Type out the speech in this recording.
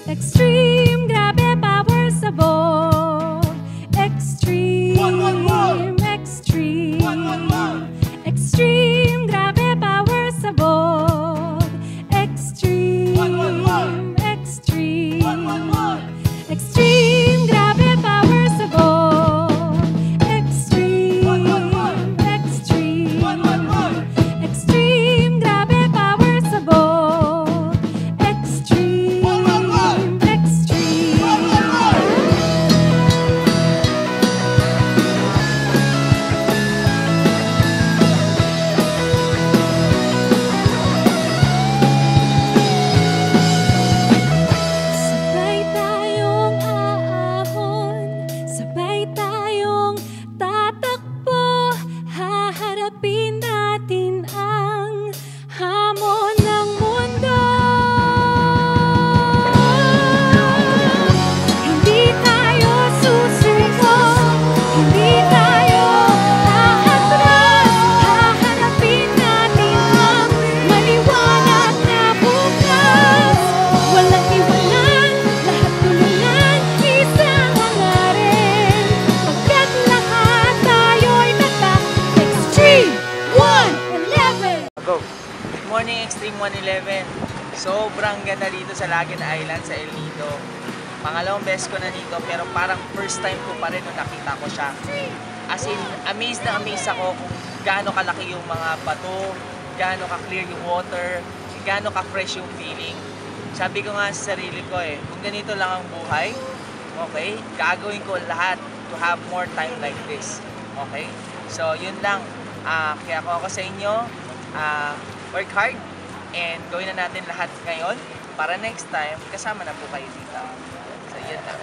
Extreme, grabe power sabog. Extreme, extreme. Extreme, grabe power sabog. Extreme, extreme. Extreme, grabe power sabog. Extreme, extreme. Extreme, grabe power sabog. Extreme, extreme. Sabay tayong aahon, sabay tayong tatakbo, haharapin natin ang hamon ng mundo. Hindi tayo susuko, hindi tayo aatras, haharapin natin ang maliwanag na bukas. Walang iwanan, lahat tulungan, isang hangarin. Pagkat lahat tayo'y tatak, Extreme 111! Go! Good morning, Extreme 111. Sobrang ganda dito sa Laguin Island sa El Nido. Pangalawang beses ko na dito pero parang first time ko pa rin nung nakita ko siya. As in, amazed na amazed ako kung gaano kalaki yung mga bato, gaano ka-clear yung water, gaano ka-fresh yung feeling. Sabi ko nga sa sarili ko kung ganito lang ang buhay, okay, gagawin ko lahat to have more time like this. Okay? So, yun lang. Kaya ako sa inyo, work hard and gawin na natin lahat ngayon para next time kasama na po kayo dito. So, yun lang.